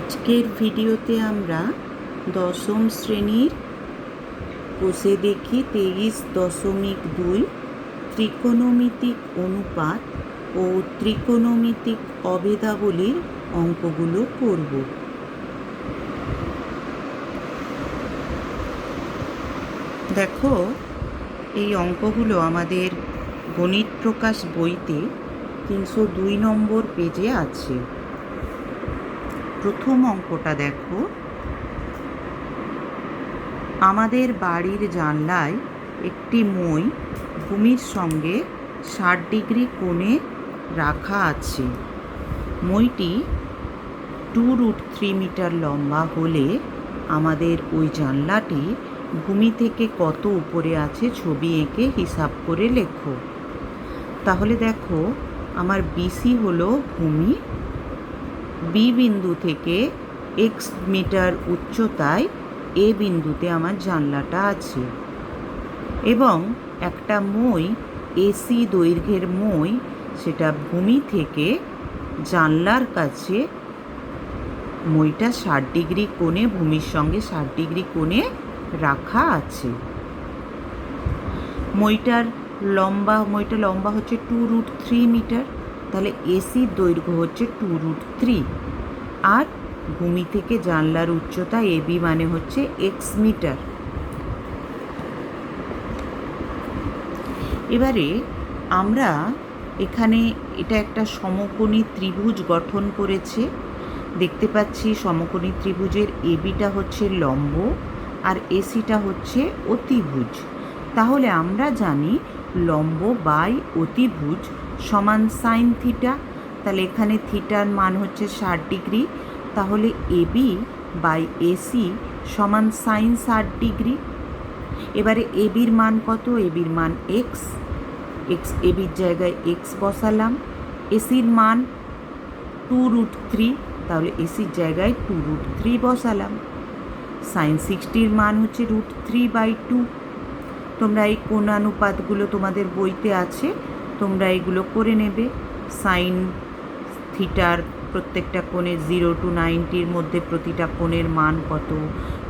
আজকের ভিডিওতে আমরা দশম শ্রেণীর কোষে দেখি 23.2 ত্রিকোণমিতিক অনুপাত ও ত্রিকোণমিতিক অভেদাবলীর অঙ্কগুলো করব। দেখো, এই অঙ্কগুলো আমাদের গণিত প্রকাশ বইতে 302 নম্বর পেজে আছে। প্রথম অঙ্কটা দেখো, আমাদের বাড়ির জানলায় একটি মই ভূমির সঙ্গে 60 ডিগ্রি কোণে রাখা আছে। মইটি 2√3 মিটার লম্বা হলে আমাদের ওই জানলাটি ভূমি থেকে কত উপরে আছে ছবি এঁকে হিসাব করে লেখো। তাহলে দেখো, আমার বিসি হলো ভূমি, বি বিন্দু থেকে এক্স মিটার উচ্চতায় এ বিন্দুতে আমার জানলাটা আছে এবং একটা মই এসি দৈর্ঘ্যের মই, সেটা ভূমি থেকে জানলার কাছে মইটা 60 ডিগ্রি কোণে, ভূমির সঙ্গে 60 ডিগ্রি কোণে রাখা আছে। মইটা লম্বা হচ্ছে 2√3 মিটার, তাহলে এসির দৈর্ঘ্য হচ্ছে 2√3, আর ভূমি থেকে জানলার উচ্চতা এবি মানে হচ্ছে এক্স মিটার। এবারে আমরা এখানে এটা একটা সমকোণী ত্রিভুজ গঠন করেছে। দেখতে পাচ্ছি সমকোণী ত্রিভুজের এবিটা হচ্ছে লম্ব আর এসিটা হচ্ছে অতিভুজ। তাহলে আমরা জানি লম্ব বাই অতিভুজ সমান সাইন থিটা। তাহলে এখানে থিটার মান হচ্ছে 60 ডিগ্রি, তাহলে এবি বাই এসি সমান সাইন 60 ডিগ্রি। এবারে এবির মান কত? এবির মান এক্স, এবির জায়গায় এক্স বসালাম। এসির মান 2√3, তাহলে এসির জায়গায় 2√3 বসালাম। সাইন 60-র মান হচ্ছে √3/2। তোমরা এই কোণানুপাতগুলো তোমাদের বইতে আছে, তোমরা এগুলো করে নেবে। সাইন থিটার প্রত্যেকটা কোণে 0 to 90-র মধ্যে প্রতিটা কোণের মান কত,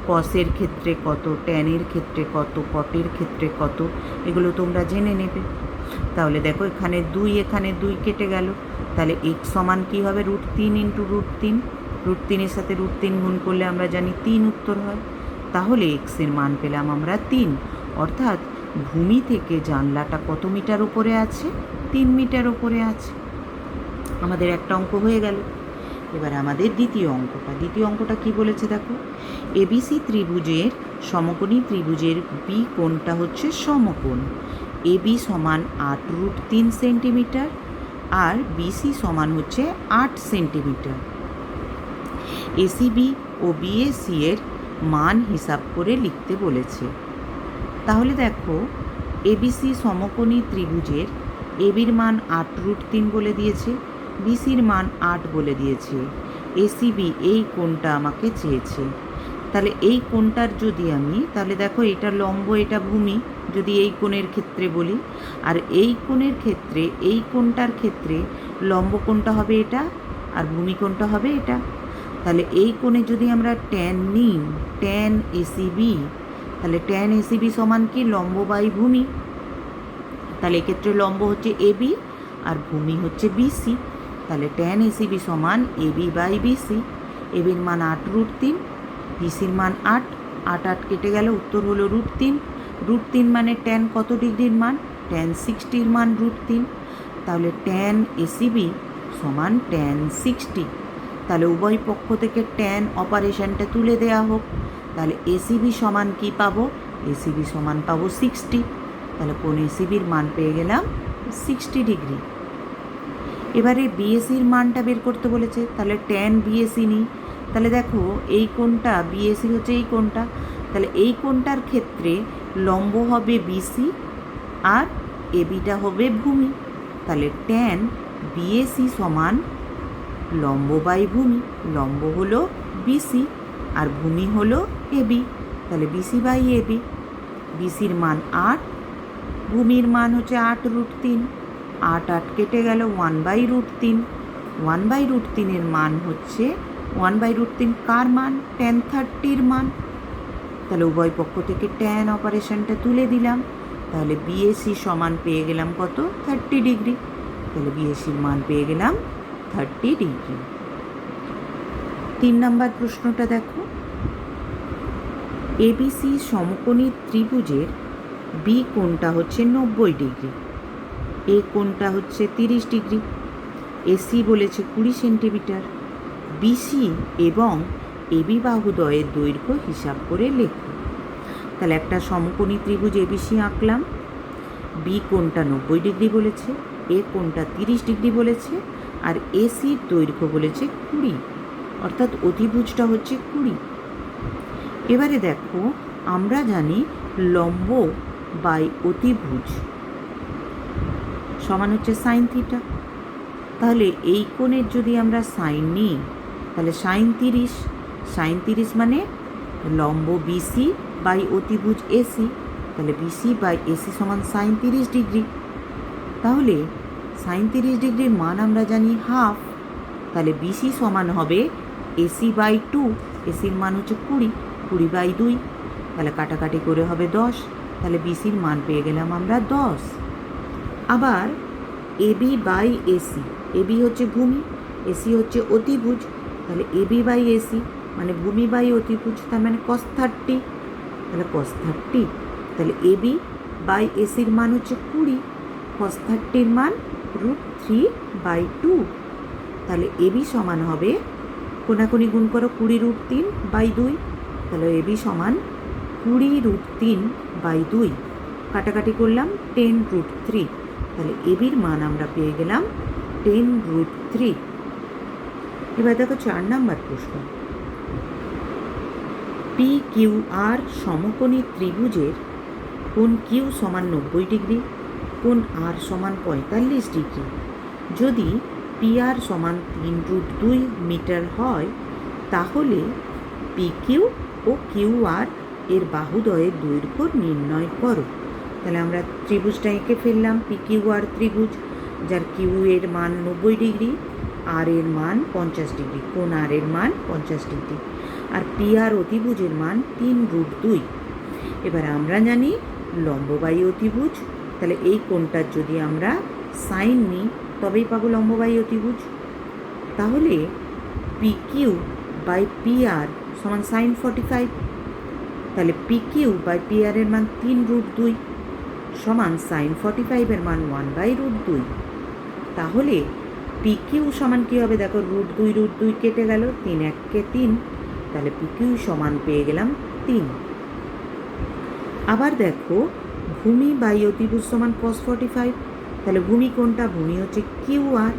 কসের ক্ষেত্রে কত, ট্যানের ক্ষেত্রে কত, কটের ক্ষেত্রে কত, এগুলো তোমরা জেনে নেবে। তাহলে দেখো, এখানে 2, এখানে 2 কেটে গেল, তাহলে x সমান কী হবে? √3 × √3। √3-এর সাথে √3 গুণ করলে আমরা জানি 3 উত্তর হয়। তাহলে x-এর মান পেলাম আমরা 3, অর্থাৎ ভূমি থেকে জানলাটা কত মিটার উপরে আছে? 3 মিটার উপরে আছে। আমাদের একটা অঙ্ক হয়ে গেল। এবার আমাদের দ্বিতীয় অঙ্কটা কি বলেছে দেখো, এবিসি ত্রিভুজের সমকোণী ত্রিভুজের বি কোণটা হচ্ছে সমকোণ। এবি সমান 8√3 সেন্টিমিটার আর বিসি সমান হচ্ছে 8 সেন্টিমিটার। এসিবি ও বিএসি এর মান হিসাব করে লিখতে বলেছে। তাহলে দেখো, এবিসি সমকোণী ত্রিভুজের এবির মান 8√3 বলে দিয়েছে, বিসির মান 8 বলে দিয়েছে, এসিবি এই কোণটা আমাকে চেয়েছে। তাহলে এই কোণটার যদি আমি, তাহলে দেখো এটা লম্ব, এটা ভূমি, যদি এই কোণের ক্ষেত্রে বলি, আর এই কোণের ক্ষেত্রে, এই কোণটার ক্ষেত্রে লম্ব কোণটা হবে এটা আর ভূমি কোণটা হবে এটা। তাহলে এই কোণে যদি আমরা ট্যান নিই, ট্যান এসিবি, তাহলে ট্যান এসিবি সমান কি? লম্ব বাই ভূমি। তাহলে এক্ষেত্রে লম্ব হচ্ছে এবি আর ভূমি হচ্ছে বিসি। তাহলে ট্যান এসিবি সমান এবি বাই বিসি। এবির মান 8√3, বিসির মান 8, 8 8 কেটে গেল, উত্তর হলো √3। √3 মানে ট্যান কত ডিগ্রির মান? ট্যান 60-র মান √3। তাহলে ট্যান এসিবি সমান ট্যান 60। তাহলে উভয় পক্ষ থেকে ট্যান অপারেশনটা তুলে দেওয়া হোক। তাহলে এসিবি সমান কি পাবো? এসিবি সমান পাবো 60। তাহলে কোণ এসিবির মান পেয়ে গেলাম 60 ডিগ্রি। এবারে বিএসির মানটা বের করতে বলেছে, তাহলে ট্যান বিএসি নিই। তাহলে দেখো, এই কোণটা বিএসি হচ্ছে এই কোণটা, তাহলে এই কোণটার ক্ষেত্রে লম্ব হবে বিসি আর এবিটা হবে ভূমি। তাহলে ট্যান বিএসি সমান লম্ব বাই ভূমি। লম্ব হলো বিসি আর ভূমি হলো এবি, তাহলে বিসি বাই এবি। বিসির মান 8, ভূমির মান হচ্ছে 8√3, 8 8 কেটে গেল, 1/√3। 1/√3-এর মান হচ্ছে 1/√3 কার মান? tan 30-র মান। তাহলে উভয় পক্ষ থেকে ট্যান অপারেশনটা তুলে দিলাম, তাহলে বিএসি সমান পেয়ে গেলাম কত? 30 ডিগ্রি। তাহলে বিএসির মান পেয়ে গেলাম 30 ডিগ্রি। 3 নম্বর প্রশ্নটা দেখো, এবিসি সমকোণী ত্রিভুজের বি কোণটা হচ্ছে 90 ডিগ্রি, এ কোণটা হচ্ছে 30 ডিগ্রি, এসি বলেছে 20 সেন্টিমিটার, বিসি এবং এবি বাহুদ্বয়ের দৈর্ঘ্য হিসাব করে লেখো। তাহলে একটা সমকোণী ত্রিভুজ এবিসি আঁকলাম, বি কোণটা 90 ডিগ্রি বলেছে, এ কোণটা 30 ডিগ্রি বলেছে, আর এসির দৈর্ঘ্য বলেছে 20, অর্থাৎ অতিভুজটা হচ্ছে 20। এবারে দেখো, আমরা জানি লম্ব বাই অতিভুজ সমান হচ্ছে সাইন থিটা। তাহলে এই কোণের যদি আমরা সাইন নিই, তাহলে সাইন 30 মানে লম্ব বিসি বাই অতিভুজ এসি, তাহলে বিসি বাই এসি সমান সাইন 30 ডিগ্রি। তাহলে সাইন 30 ডিগ্রির মান আমরা জানি হাফ, তাহলে বিসি সমান হবে এসি বাই 2, এসির মান হচ্ছে 20/2, তাহলে কাটাকাটি করে হবে 10, তাহলে বিসির মান পেয়ে গেলাম আমরা 10। আবার এবি বাই এসি, এবি হচ্ছে ভূমি, এসি হচ্ছে অতিভুজ, তাহলে এবি বাই এসি মানে ভূমি বাই অতিভুজ, তার মানে cos 30, তাহলে cos 30, তাহলে এবি বাই এসির মান হচ্ছে 20, cos 30-র মান √3/2, তাহলে এবি সমান হবে, কোনাকুনি গুণ করো 20√3/2, তাহলে এবি সমান 20√3/2, কাটাকাটি করলাম 10√3, তাহলে এবির মান আমরা পেয়ে গেলাম 10√3। এবার দেখো 4 নম্বর প্রশ্ন, পি কিউ আর সমকোণী ত্রিভুজের কোণ কিউ সমান 90 ডিগ্রি, কোণ আর সমান 45 ডিগ্রি। যদি পি আর সমান 3√2 মিটার হয়, তাহলে P Q O Q R এর বাহুদ্বয়ের দৈর্ঘ্য নির্ণয় করো। তাহলে আমরা ত্রিভুজটা এঁকে ফেললাম, পি কিউ আর ত্রিভুজ, যার কিউ এর মান 90 ডিগ্রি, আর এর মান 50 ডিগ্রি, কোণ আর এর মান 50 ডিগ্রি, আর পি আর অতিভুজের মান 3√2। এবার আমরা জানি লম্ব বাই অতিভুজ, তাহলে এই কোণটার যদি আমরা সাইন নিই তবেই পাবো লম্ব বাই অতিভুজ। তাহলে P Q by P R সমান সাইন 45, তাহলে P Q by P R এর মান 3√2 সমান সাইন 45-এর মান 1/√2। তাহলে পি কিউ সমান কী হবে? দেখো, √2 কেটে গেল, 3 1 3, তাহলে পি কিউ সমান পেয়ে গেলাম 3। আবার দেখো, ভূমি বাই অতিভুজ সমান cos 45, তাহলে ভূমি কোনটা? ভূমি হচ্ছে কিউ আর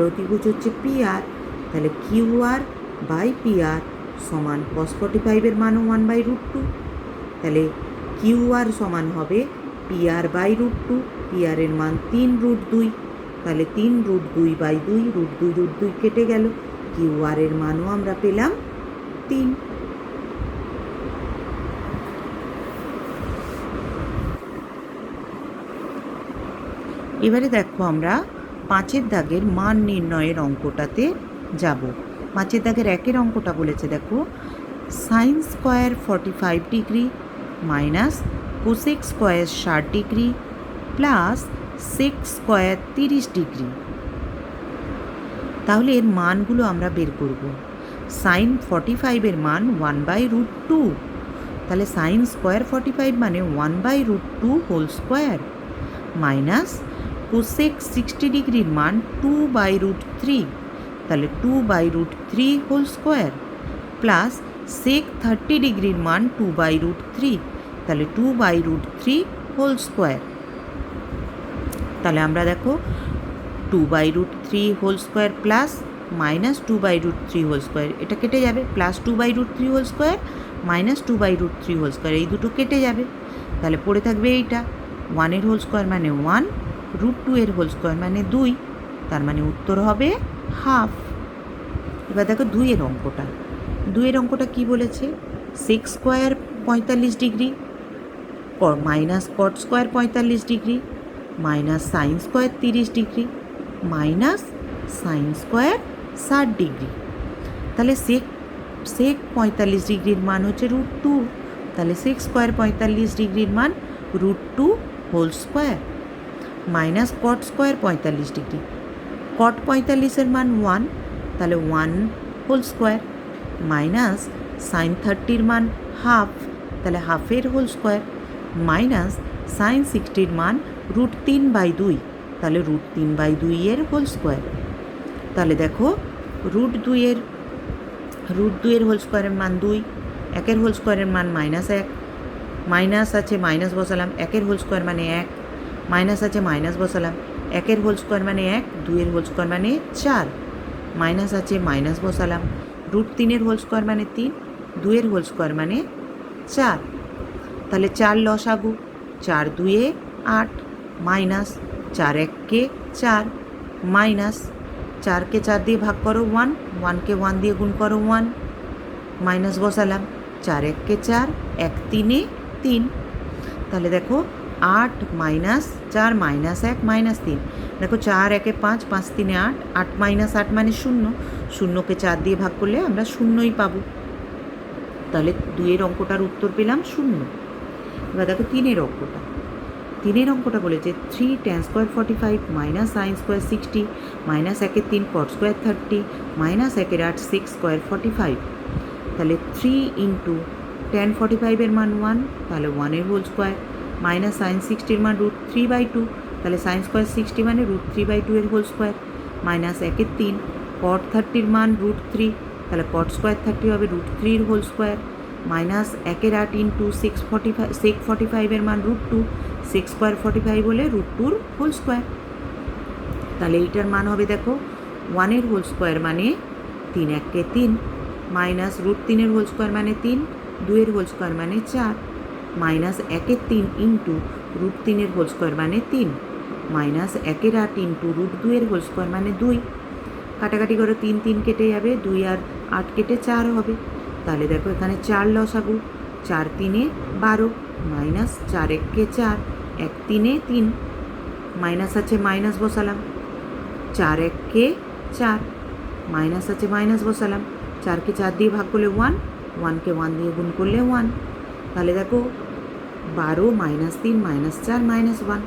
অতিভুজ হচ্ছে পি আর, তাহলে Q R by P R সমান cos 45-এর মানও 1/√2, তাহলে কিউ আর সমান হবে P R by √2, P R এর মান 3√2, তাহলে 3√2/2, √2 কেটে গেল, কিউ আর এর মানও আমরা পেলাম 3। এবারে দেখো, আমরা 5-এর দাগের মান নির্ণয়ের অঙ্কটাতে যাব। 5-এর দাগের 1-এর অঙ্কটা বলেছে, দেখো, sine square 45 degree minus cosec square 60 degree plus sec square 30 degree. তাহলে এর মানগুলো আমরা বের করব। সাইন 45-এর মান 1/√2, তাহলে সাইন স্কোয়ার 45 মানে 1/√2 হোল স্কোয়ার, মাইনাস কোসেক 60 ডিগ্রির মান 2/√3, তাহলে 2/√3 হোল স্কোয়ার, প্লাস সেক 30 ডিগ্রির মান 2/√3, তাহলে 2/√3 হোল স্কোয়ার। তাহলে আমরা দেখো 2/√3 whole square plus minus 2/√3 whole square, এটা কেটে যাবে, plus 2/√3 whole square minus 2/√3 whole square, এই দুটো কেটে যাবে, তাহলে পড়ে থাকবে এইটা 1-এর হোল স্কোয়ার মানে 1, √2-এর হোল স্কোয়ার মানে 2, তার মানে উত্তর হবে হাফ। এবার দেখো 2-এর অঙ্কটা, 2-এর অঙ্কটা কী বলেছে? Sec square 45 degree minus cot square 45 degree minus sine square 30 degree minus sine square 60 degree. তাহলে সেক সেক 45 ডিগ্রির মান হচ্ছে √2। তাহলে সেক স্কোয়ার 45 ডিগ্রির মান √2 whole square minus cot square 45 degree. Cot 45-এর মান 1, তাহলে 1 হোল স্কোয়ার মাইনাস সাইন 30-র মান হাফ, তাহলে হাফের হোল স্কোয়ার মাইনাস সাইন 60-র মান √3/2, তাহলে √3/2 হোল স্কোয়ার। তাহলে দেখো √2 হোল স্কোয়ারের মান 2, 1-এর হোল স্কোয়ারের মান -1, মাইনাস আছে মাইনাস বসালাম, 1-এর হোল স্কোয়ার মানে 1, মাইনাস আছে মাইনাস বসালাম, 1-এর হোল স্কোয়ার মানে 1, 2-এর হোল স্কোয়ার মানে 4, মাইনাস আছে মাইনাস বসালাম, √3-এর হোল স্কোয়ার মানে 3, 2-এর হোল স্কোয়ার মানে 4। তাহলে 4 লসাগু, 4 2-এ 8 মাইনাস 4 1-কে 4 মাইনাস 4-কে 4 দিয়ে ভাগ করো 1, 1-কে 1 দিয়ে গুণ করো 1, মাইনাস বসালাম 4 1-কে 4, 1 3-এ 3। তাহলে দেখো 8 মাইনাস 4 মাইনাস 1 মাইনাস 3, দেখো 4 1-এ 5, 5 3-এ 8, 8 মাইনাস 8 মানে 0, 0-কে 4 দিয়ে ভাগ করলে আমরা 0ই পাবো। তাহলে 2-এর অঙ্কটার উত্তর পেলাম 0। এবার দেখো 3-এর অঙ্কটা বলেছে 3 tan square 45 minus sine square 60 minus 1-এর 3 কট স্কোয়ার 30 মাইনাস 1-এর 8 সেক স্কোয়ার 45। তাহলে 3 ইন্টু tan 45-এর মান 1, তাহলে 1-এর হোল স্কোয়ার মাইনাস সাইন 60-র মান √3/2, তাহলে সাইন স্কোয়ার 60 মানে √3/2 হোল স্কোয়ার মাইনাস 1-এর 3 কট 30-র মান √3, তাহলে কট স্কোয়ার 30 হবে √3 হোল স্কোয়ার মাইনাস 1-এর 8 ইন্টু সেক 45-এর মান √2, সেক স্কোয়ার 45 হলে √2 হোল স্কোয়ার। তাহলে এইটার মান হবে দেখো 1-এর হোল স্কোয়ার মানে 3 1-কে 3 মাইনাস √3-এর হোল স্কোয়ার মানে 3, 2-এর হোল স্কোয়ার মানে 4 মাইনাস 1-এর 3 ইন্টু √3-এর হোল স্কোয়ার মানে 3 মাইনাস 1-এর 8 ইন্টু √2-এর হোল স্কোয়ার মানে 2। কাটাকাটি করে 3 3 কেটে যাবে, 2 আর 8 কেটে 4 হবে। তাহলে দেখো এখানে 4 লসাগু, 4 3-এ 12 মাইনাস 4 1-কে 4, 1 3-এ 3 মাইনাস আছে মাইনাস বসালাম, 4 1-কে 4 মাইনাস আছে মাইনাস বসালাম, 4-কে 4 দিয়ে ভাগ করলে 1, 1-কে 1 দিয়ে গুণ করলে 1। তাহলে দেখো 12 মাইনাস 3 মাইনাস 4 মাইনাস 1,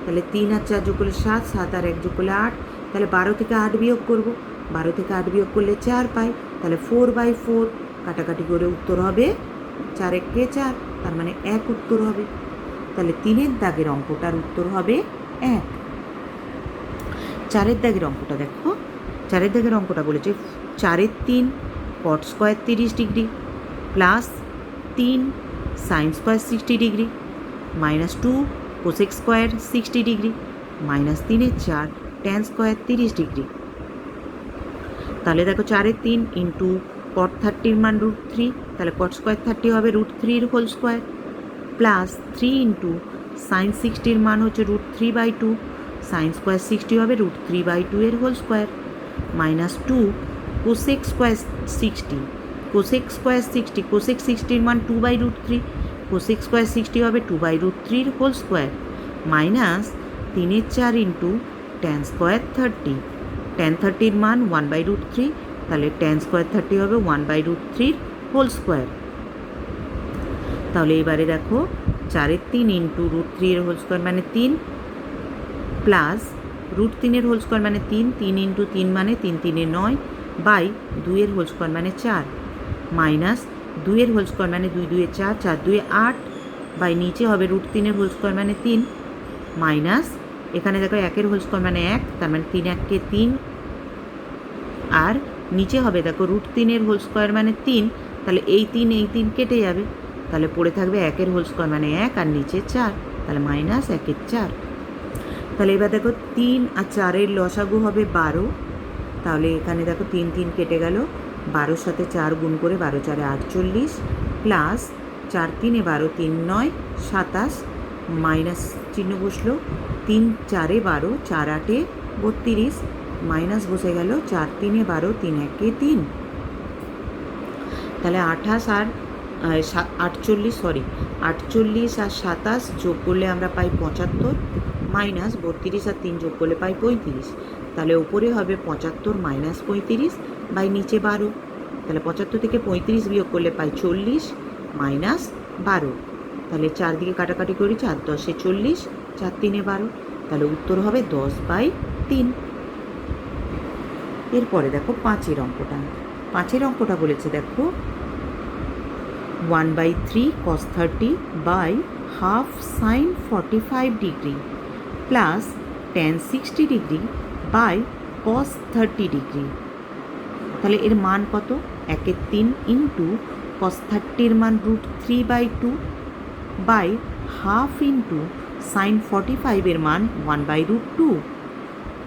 তাহলে 3 আর 4 যোগ করলে 7, 7 আর 1 যোগ করলে 8, তাহলে 12 থেকে 8 বিয়োগ করবো, 12 থেকে 8 বিয়োগ করলে 4 পাই, তাহলে 4/4। কাটাকাটি করে উত্তর হবে 4 1-কে 4, তার মানে 1 উত্তর হবে। তাহলে 3-এর দাগের অঙ্কটার উত্তর হবে 1। 4-এর দাগের অঙ্কটা দেখো, 4-এর দাগের অঙ্কটা বলেছে 4-এর 3 cot square 30 degree plus 3 sine square 60 degree minus 2 cosec square 60 degree minus 3-এর 4 ট্যান স্কোয়ার 30 ডিগ্রি। তাহলে দেখো 4-এর 3 ইন্টু কট 30-র মান √3, তাহলে কট স্কোয়ার 30 হবে √3 whole square plus 3 into sine 60-র মান হচ্ছে √3/2, সাইন স্কোয়ার 60 হবে √3/2 whole square minus 2 cosec square 60, cosec square 60, cosec 60-র মান 2/√3, কোসেক স্কোয়ার 60 হবে 2/√3 হোল স্কোয়ার মাইনাস 3-এর 4 ইন্টু ট্যান স্কোয়ার 30, ট্যান 30-র মান 1/√3, তাহলে ট্যান স্কোয়ার 30 হবে 1/√3 হোল স্কোয়ার। তাহলে এবারে দেখো 4-এর 3 ইন্টু √3 হোল স্কোয়ার মানে 3 প্লাস √3 হোল স্কোয়ার মানে 3, 3 ইন্টু 3 মানে 3 3-এ 9 বাই 2 হোল স্কোয়ার মানে 4 মাইনাস 2 হোল স্কোয়ার মানে 2 2-এ 4, 4 2-এ 8 বাই নিচে হবে √3 হোল স্কোয়ার মানে 3 মাইনাস এখানে দেখো 1-এর হোল স্কোয়ার মানে 1, তার মানে 3 1-কে 3 আর নিচে হবে দেখো √3 হোল স্কোয়ার মানে 3, তাহলে এই 3 কেটে যাবে, তাহলে পড়ে থাকবে 1-এর হোল স্কোয়ার মানে 1 আর নিচে 4, তাহলে মাইনাস 1-এর 4। তাহলে এবার দেখো 3 আর 4-এর লসাগু হবে 12, তাহলে এখানে দেখো 3 3 কেটে গেল, 12-র সাথে 4 গুণ করে 12 4-এ 48 প্লাস 4 3-এ 12 3 9 27 মাইনাস চিহ্ন বসলো, 3 4-এ 12 4 8-এ 32 মাইনাস বসে গেল, 4 3-এ 12 3 1-এ 3, তাহলে 28 আর 48 আর 27 যোগ করলে আমরা পাই 75 মাইনাস 32 আর 3 যোগ করলে পাই 35, তাহলে উপরে হবে 75 মাইনাস 35 বাই নিচে 12, তাহলে 75 থেকে 35 বিয়োগ করলে পাই 40 মাইনাস 12। তাহলে 4 দিকে কাটাকাটি করি, 4 10 40, 4 3 12, তাহলে উত্তর হবে 10/3। এরপরে দেখো 5-এর অঙ্কটা। 5-এর অঙ্কটা বলেছে দেখো 1/3 cos 30 by half sine 45 degree plus tan 60 degree by cos 30 degree. তাহলে এর মান কত? 1/3 ইন্টু cos 30-র মান √3/2 বাই হাফ ইন্টু সাইন 45-এর মান 1/√2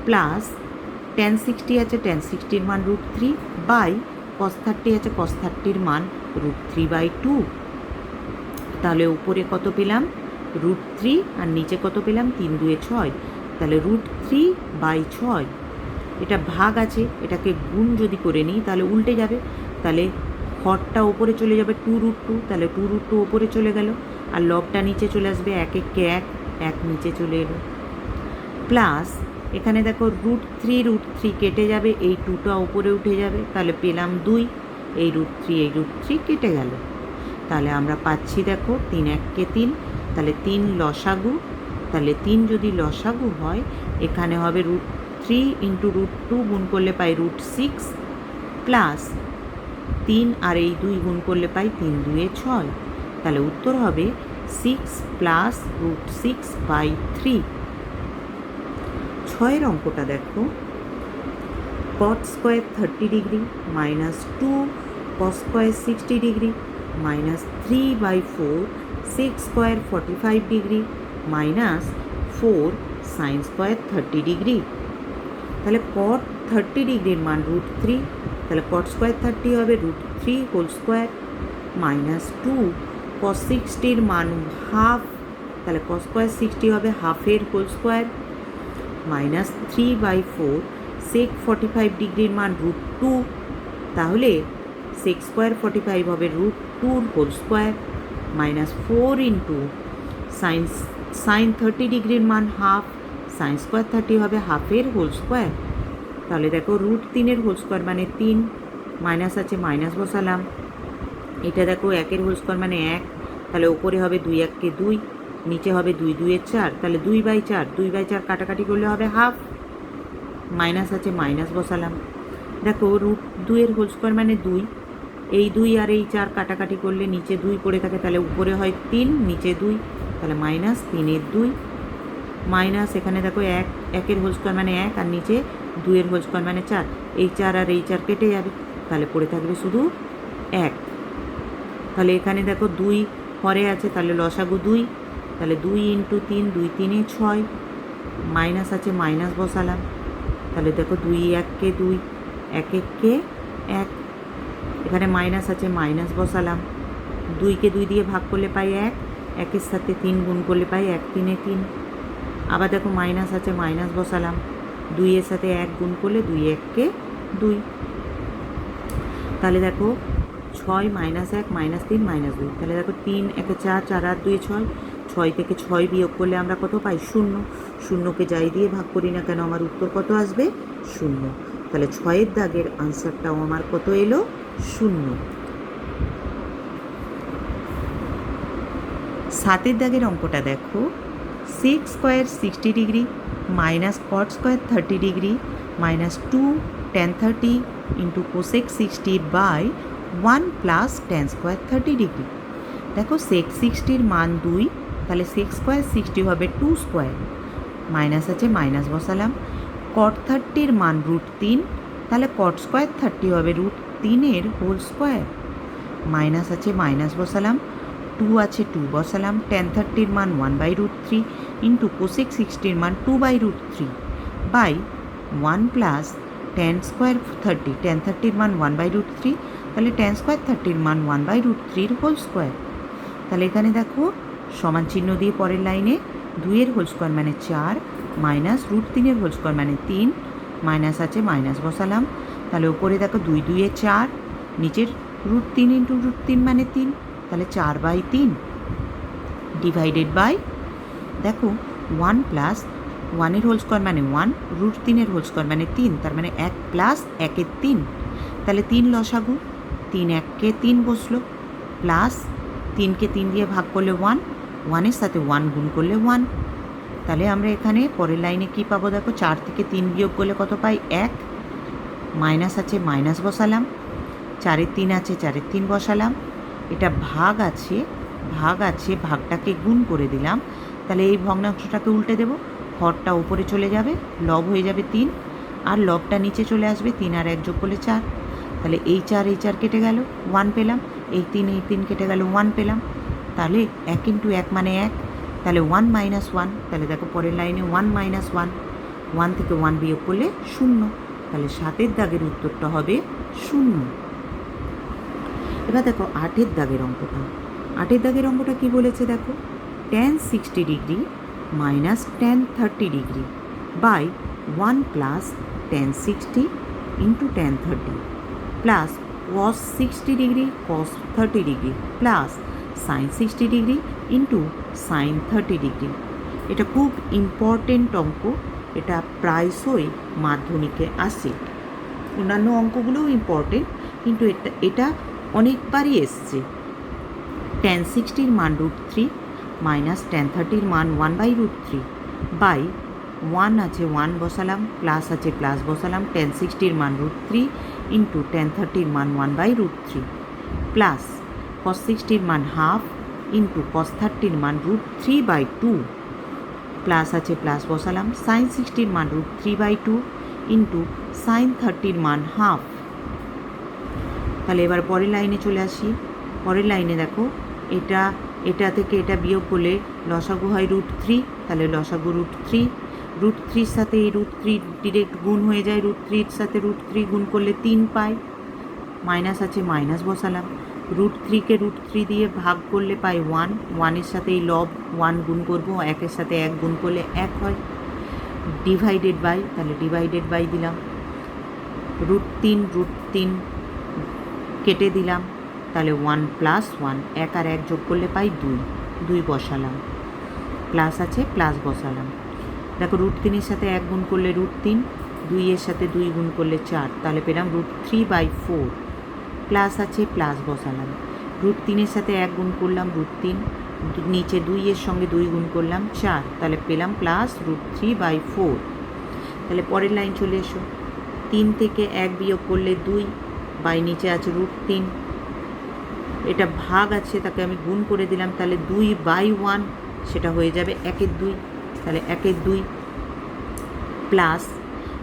প্লাস tan 60 আছে, tan 60-র মান √3 বাই cos 30 আছে, cos 30-র মান √3/2। তাহলে উপরে কত পেলাম? √3, আর নিচে কত পেলাম? 3 2 6, তাহলে √3/6। এটা ভাগ আছে, এটাকে গুণ যদি করে নিই তাহলে উল্টে যাবে, তাহলে হরটা ওপরে চলে যাবে 2√2, তাহলে 2√2 ওপরে চলে গেল, আর লবটা নিচে চলে আসবে, 1 1 1, 1 নিচে চলে এলো, প্লাস এখানে দেখো √3 কেটে যাবে, এই 2টা ওপরে উঠে যাবে, তাহলে পেলাম 2, এই √3 কেটে গেল। তাহলে আমরা পাচ্ছি দেখো 3 1 কে 3, তাহলে 3 লসাগু, তাহলে 3 যদি লসাগু হয় এখানে হবে √3 ইন্টু √2 গুণ করলে পাই √6 প্লাস 3 আর এই 2 গুণ করলে পাই 3 2 6, তাহলে উত্তর হবে 6 প্লাস √6/3। 6-এর অঙ্কটা দেখো cot square 30 degree minus 2 cos square 60 degree minus 3/4 sec square 45 degree minus 4 sin square 30 degree. তাহলে cot 30 ডিগ্রির মান √3, তাহলে cot স্কোয়ার 30 হবে √3 হোল স্কোয়ার মাইনাস 2 cos 60-র মান হাফ, তাহলে cos স্কোয়ার 60 হবে হাফের হোল স্কোয়ার মাইনাস 3/4 sec 45 ডিগ্রির মান √2, তাহলে sec স্কোয়ার 45 হবে √2 whole square minus 4 into sine 30 ডিগ্রির মান হাফ, সাইন স্কোয়ার 30 হবে হাফের হোল স্কোয়ার। তাহলে দেখো √3-এর হোল স্কোয়ার মানে 3, মাইনাস আছে মাইনাস বসালাম, এটা দেখো 1-এর হোল স্কোয়ার মানে 1, তাহলে উপরে হবে 2 1 কে 2, নিচে হবে 2 2 4, তাহলে 2/4 কাটাকাটি করলে হবে হাফ, মাইনাস আছে মাইনাস বসালাম। দেখো √2-এর হোল স্কোয়ার মানে 2, এই 2 আর এই 4 কাটাকাটি করলে নিচে 2 পড়ে থাকে, তাহলে উপরে হয় 3 নিচে 2, তাহলে মাইনাস 3-এর 2 মাইনাস এখানে দেখো 1-এর হোল স্কোয়ার মানে 1, আর নিচে 2-এর হোল স্কোয়ার মানে 4, এই 4 আর এই 4 কেটে যাবে, তাহলে পড়ে থাকবে শুধু 1। তাহলে এখানে দেখো 2 হরে আছে, তাহলে লসাগু 2, তাহলে 2 ইন্টু 3 2 3 6, মাইনাস আছে মাইনাস বসালাম, তাহলে দেখো 2 1 কে 2, 1 1 কে 1, এখানে মাইনাস আছে মাইনাস বসালাম, 2কে 2 দিয়ে ভাগ করলে পাই 1, 1-এর সাথে 3 গুণ করলে পাই 1 3 3, আবার দেখো মাইনাস আছে মাইনাস বসালাম, 2-এর সাথে 1 গুণ করলে 2 1 কে 2, তাহলে দেখো 6 মাইনাস 1 মাইনাস 3 মাইনাস 2, তাহলে দেখো 3 1 4, 4 আর 2 6, 6 থেকে 6 বিয়োগ করলে আমরা কত পাই? 0, 0কে যাই দিয়ে ভাগ করি না কেন আমার উত্তর কত আসবে? 0। তাহলে 6-এর দাগের আনসারটাও আমার কত এলো? 0। 7-এর দাগের অঙ্কটা দেখো sec square 60 degree minus cot square 30 degree minus 2 tan 30 into cosec 60 by 1 plus tan square 30 degree. দেখো sec 60-র মান 2, তাহলে sec স্কোয়ার 60 হবে 2 স্কোয়ার, মাইনাস আছে মাইনাস বসালাম, cot 30-র মান √3, তাহলে cot স্কোয়ার 30 হবে √3-এর হোল স্কোয়ার, মাইনাস আছে মাইনাস বসালাম, 2 আছে 2 বসালাম, tan 30-র মান 1/√3 ইন্টু cosec 60-র মান 2/√3 by 1 plus tan square 30, tan 30-র মান 1/√3, তাহলে tan স্কোয়ার 30-র মান 1/√3-র হোল স্কোয়ার। তাহলে এখানে দেখো সমান চিহ্ন দিয়ে পরের লাইনে 2-এর হোল স্কোয়ার মানে 4 মাইনাস √3-এর হোল স্কোয়ার মানে 3, মাইনাস আছে মাইনাস বসালাম, তাহলে ওপরে দেখো 2 2 4, নিচের √3 ইন্টু √3 মানে 3, তাহলে 4/3 ডিভাইডেড বাই দেখো 1 প্লাস 1-এর হোল স্কোয়ার মানে 1, √3-এর হোল স্কোয়ার মানে 3, তার মানে 1 প্লাস 1-এর 3, তাহলে 3 লসাগু, তিন এককে তিন বসলো, প্লাস তিনকে তিন দিয়ে ভাগ করলে ওয়ান, ওয়ানের সাথে ওয়ান গুণ করলে ওয়ান। তাহলে আমরা এখানে পরের লাইনে কী পাবো দেখো, 4 থেকে 3 বিয়োগ করলে কত পাই, 1, মাইনাস আছে মাইনাস বসালাম, 4-এর 3 আছে 4-এর 3 বসালাম, এটা ভাগ আছে ভাগটাকে গুণ করে দিলাম, তাহলে এই ভগ্নাংশটাকে উল্টে দেব, হরটা উপরে চলে যাবে, লব হয়ে যাবে 3, আর লবটা নিচে চলে আসবে, 3 আর 1 যোগ করলে 4, তাহলে এই 4 কেটে গেল, 1 পেলাম, এই 3 কেটে গেল, 1 পেলাম, তাহলে 1 ইন্টু 1 মানে 1, তাহলে 1 মাইনাস 1, তাহলে দেখো পরের লাইনে 1 মাইনাস 1, 1 থেকে 1 বিয়োগ করলে 0, তাহলে 7-এর দাগের উত্তরটা হবে 0। এবার দেখো 8-এর দাগের অঙ্কটা, 8-এর দাগের অঙ্কটা কী বলেছে দেখো, tan 60 degree minus tan 30 degree by 1 plus tan 60 into tan 30 plus cos 60 degree cos 30 degree plus sin 60 degree into sin 30 degree. এটা খুব ইম্পর্টেন্ট অঙ্ক, এটা প্রায়শই মাধ্যমিকে আসে, অন্যান্য অঙ্কগুলোও ইম্পর্টেন্ট, কিন্তু এটা অনেকবারই এসছে। tan 60-র মান √3 মাইনাস tan 30-র মান 1/√3 বাই 1 আছে 1 বসালাম, প্লাস আছে প্লাস বসালাম, tan 60-র মান √3 ইন্টু tan 30-র মান 1/√3 প্লাস cos 60-র মান হাফ ইন্টু cos 30-র মান √3/2 প্লাস আছে প্লাস বসালাম, sin 60-র মান √3/2 ইন্টু sin 30-র মান হাফ। তাহলে এবার পরের লাইনে চলে আসি, পরের লাইনে দেখো, এটা থেকে এটা বিয়োগ করলে লসাগু হয় √3, তাহলে লসাগু √3, √3-র সাথে এই √3 ডিরেক্ট গুণ হয়ে যায়, √3-র সাথে √3 গুণ করলে 3 পাই, মাইনাস আছে মাইনাস বসালাম, √3-কে √3 দিয়ে ভাগ করলে পাই 1, 1-এর সাথে এই লব 1 গুণ করবো, 1-এর সাথে 1 গুণ করলে 1 হয়, ডিভাইডেড বাই, তাহলে ডিভাইডেড বাই দিলাম, √3 কেটে দিলাম, তাহলে 1 প্লাস 1, 1 আর 1 যোগ করলে পাই 2 বসালাম, প্লাস আছে প্লাস বসালাম, দেখো √3-এর সাথে 1 গুণ করলে √3, 2-এর সাথে 2 গুণ করলে 4, তাহলে পেলাম √3/4, প্লাস আছে প্লাস বসালাম, √3-এর সাথে 1 গুণ করলাম √3, নিচে 2-এর সঙ্গে 2 গুণ করলাম 4, তাহলে পেলাম প্লাস √3/4। তাহলে পরের লাইন চলে এসো, 3 থেকে 1 বিয়োগ করলে 2 বাই নিচে আছে √3, এটা ভাগ আছে তাকে আমি গুণ করে দিলাম, তাহলে 2/1 সেটা হয়ে যাবে 1/2, তাহলে 1/2 প্লাস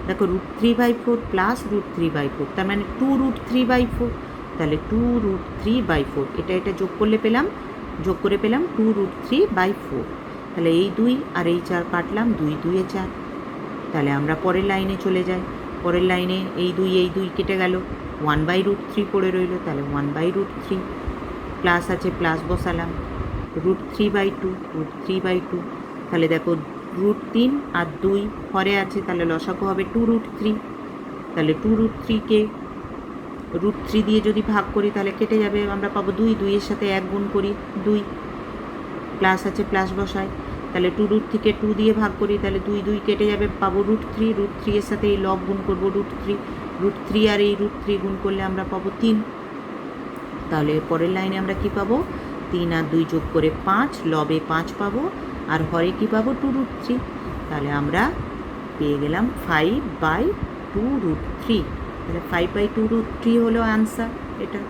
দেখো √3/4 প্লাস √3/4, তার মানে 2√3/4, তাহলে 2√3/4, এটা যোগ করে পেলাম 2√3/4, তাহলে এই 2 আর এই 4 কাটলাম, 2 4, তাহলে আমরা পরের লাইনে চলে যাই, পরের লাইনে এই 2 কেটে গেল, 1/√3 পড়ে রইল, তাহলে 1/√3 প্লাস আছে প্লাস বসালাম, √3/2, তাহলে দেখো √3 আর 2 হরে আছে, তাহলে লসাগু হবে 2√3, তাহলে 2√3-কে √3 দিয়ে যদি ভাগ করি তাহলে কেটে যাবে, আমরা পাবো 2-এর সাথে 1 গুণ করি 2, প্লাস আছে প্লাস বসাই, তাহলে 2√3-কে 2 দিয়ে ভাগ করি, তাহলে 2 কেটে যাবে, পাবো √3-এর সাথে এই লব গুণ করবো √3 আর এই √3 গুণ করলে আমরা পাবো 3, তাহলে পরের লাইনে আমরা কি পাবো, 3 আর 2 যোগ করে 5, লবে 5 পাবো, আর হরে কি পাবো 2√3, তাহলে আমরা পেয়ে গেলাম 5/2√3, তাহলে 5/2√3 হলো আনসার এটা।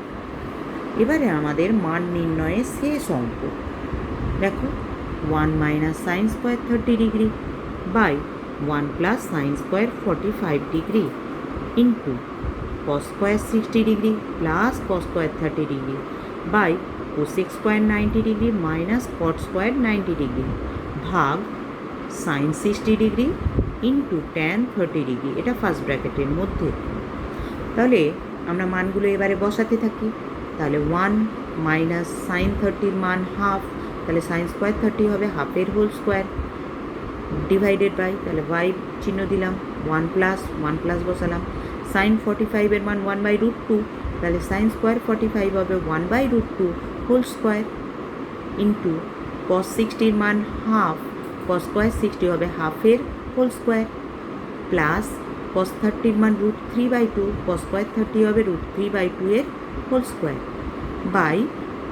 এবারে আমাদের মান নির্ণয়ের শেষ অঙ্ক, দেখো 1 minus sine square 30 degree by 1 plus sine square 45 degree into cos square 60 degree plus cos square 30 degree by cosec square 90 degree minus cot square 90 degree ভাগ sine 60 degree into tan 30 degree, এটা ফার্স্ট ব্র্যাকেটের মধ্যে। তাহলে আমরা মানগুলো এবারে বসাতে থাকি, তাহলে 1 মাইনাস সাইন 30-র মান হাফ, তাহলে সাইন স্কোয়ার 30 হবে হাফের হোল স্কোয়ার, ডিভাইডেড বাই, তাহলে y চিহ্ন দিলাম, 1 প্লাস বসালাম, সাইন 45-এর মান 1/√2, তাহলে সাইন স্কোয়ার 45 হবে 1/√2 হোল স্কোয়ার ইন্টু cos 60-র মান হাফ, cos স্কোয়ার 60 হবে হাফের হোল স্কোয়ার প্লাস cos 30 মান √3/2, cos স্কোয়ার 30 হবে √3/2 এর whole square by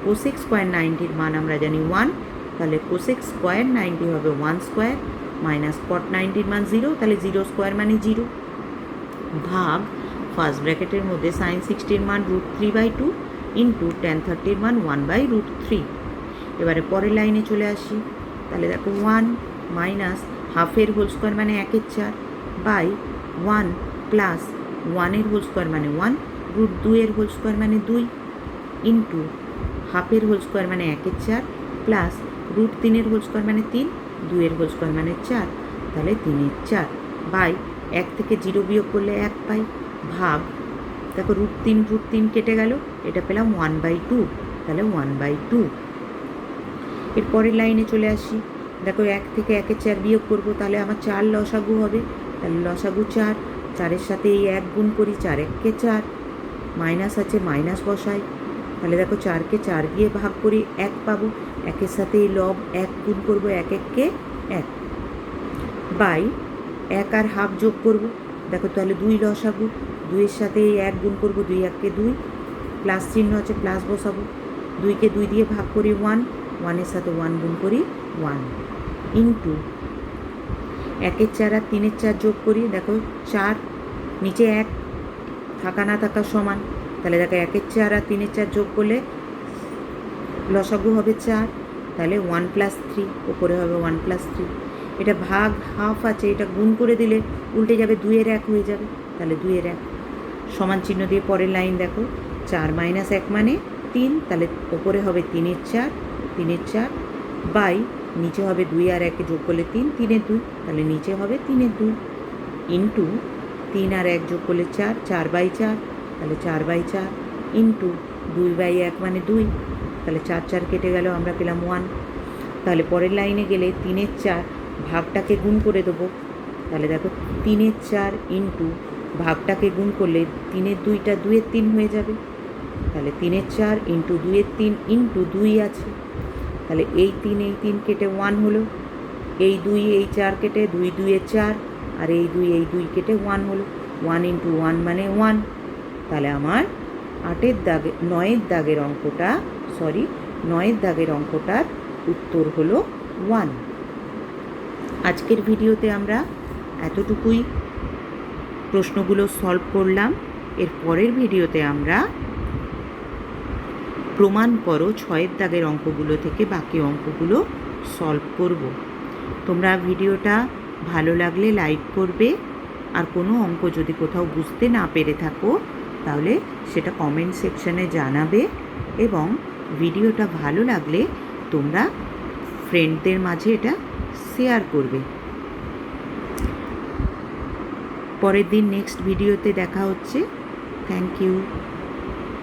cosec square 90 মান আমরা জানি 1, তাহলে কোসেক স্কোয়ার 90 হবে 1 স্কোয়ার মাইনাস কট 90 মান 0, তাহলে 0 স্কোয়ার মানে 0 ভাগ ফার্স্ট ব্র্যাকেটের মধ্যে সাইন 60 মান √3/2 ইন্টু ট্যান 30 মান 1/√3। এবারে পরের লাইনে চলে আসি, তাহলে দেখো 1 মাইনাস হাফের হোল স্কোয়ার মানে 1/4 বাই 1 প্লাস 1-এর হোল স্কোয়ার মানে 1 √2-এর হোল স্কোয়ার মানে 2 ইন্টু হাফের হোল স্কোয়ার মানে 1/4 প্লাস √3-এর হোল স্কোয়ার মানে 3, 2-এর হোল স্কোয়ার মানে 4, তাহলে 3/4 বাই 1 থেকে 0 বিয়োগ করলে 1 পাই ভাগ দেখো √3 কেটে গেল, এটা পেলাম 1/2, তাহলে 1/2। এরপরের লাইনে চলে আসি, দেখো 1 থেকে 1/4 বিয়োগ করবো, তাহলে আমার 4 লসাগু হবে, তাহলে লসাগু 4, 4-এর সাথে এই 1 গুণ করি, 4 1 4, মাইনাস আছে মাইনাস বসাই, তাহলে দেখো 4কে 4 দিয়ে ভাগ করি 1 পাবো, 1-এর সাথে এই লব 1 গুণ করবো, 1 1-কে 1 বাই 1 আর হাফ যোগ করব, দেখো তাহলে 2 লসাগু, 2-এর সাথে এই 1 গুণ করবো, 2 1-কে 2, প্লাস চিহ্ন আছে প্লাস বসাবো, 2কে 2 দিয়ে ভাগ করি 1, 1-এর সাথে 1 গুণ করি 1 ইন্টু 1-এর 4 আর 3-এর 4 যোগ করি, দেখো 4 নিচে 1 থাকা না থাকা সমান, তাহলে দেখো 1-এর 4 আর 3-এর 4 যোগ করলে লসাগু হবে 4, তাহলে 1 + 3, ওপরে হবে 1 + 3। এটা ভাগ হাফ আছে, এটা গুণ করে দিলে উল্টে যাবে, 2-এর 1 হয়ে যাবে, তাহলে 2-এর 1 সমান চিহ্ন দিয়ে পরের লাইন দেখো 4 - 1 মানে 3, তাহলে ওপরে হবে 3-এর 4, 3-এর 4 বাই নিচে হবে 2 আর 1 যোগ করলে 3, 3-এর 2, তাহলে নিচে হবে 3-এর 2 ইন্টু 3 আর 1 যোগ করলে 4, 4/4, তাহলে 4/4 ইন্টু 2/1 মানে 2, তাহলে 4 4 কেটে গেল, আমরা পেলাম 1। তাহলে পরের লাইনে গেলে 3-এর 4 ভাগটাকে গুণ করে দেবো, তাহলে দেখো 3-এর 4 ইন্টু ভাগটাকে গুণ করলে 3-এর 2টা 2-এর 3 হয়ে যাবে, তাহলে 3-এর 4 ইন্টু 2-এর 3 ইন্টু 2 আছে, তাহলে এই 3 কেটে 1 হলো, এই 2 এই 4 কেটে 2 2-এ 4 আর এই 2 কেটে 1 হলো, 1 ইন্টু 1 মানে 1, তাহলে আমার 9-এর দাগের অঙ্কটার উত্তর হলো 1। আজকের ভিডিওতে আমরা এতটুকুই প্রশ্নগুলো সলভ করলাম। এর পরের ভিডিওতে আমরা প্রমাণ করো 6-এর দাগের অঙ্কগুলো থেকে বাকি অঙ্কগুলো সলভ করব। তোমরা ভিডিওটা ভালো লাগলে লাইক করবে, আর কোনো অঙ্ক যদি কোথাও বুঝতে না পেরে থাকো তাহলে সেটা কমেন্ট সেকশানে জানাবে, এবং ভিডিওটা ভালো লাগলে তোমরা ফ্রেন্ডদের মাঝে এটা শেয়ার করবে। পরের দিন নেক্সট ভিডিওতে দেখা হচ্ছে। Thank you.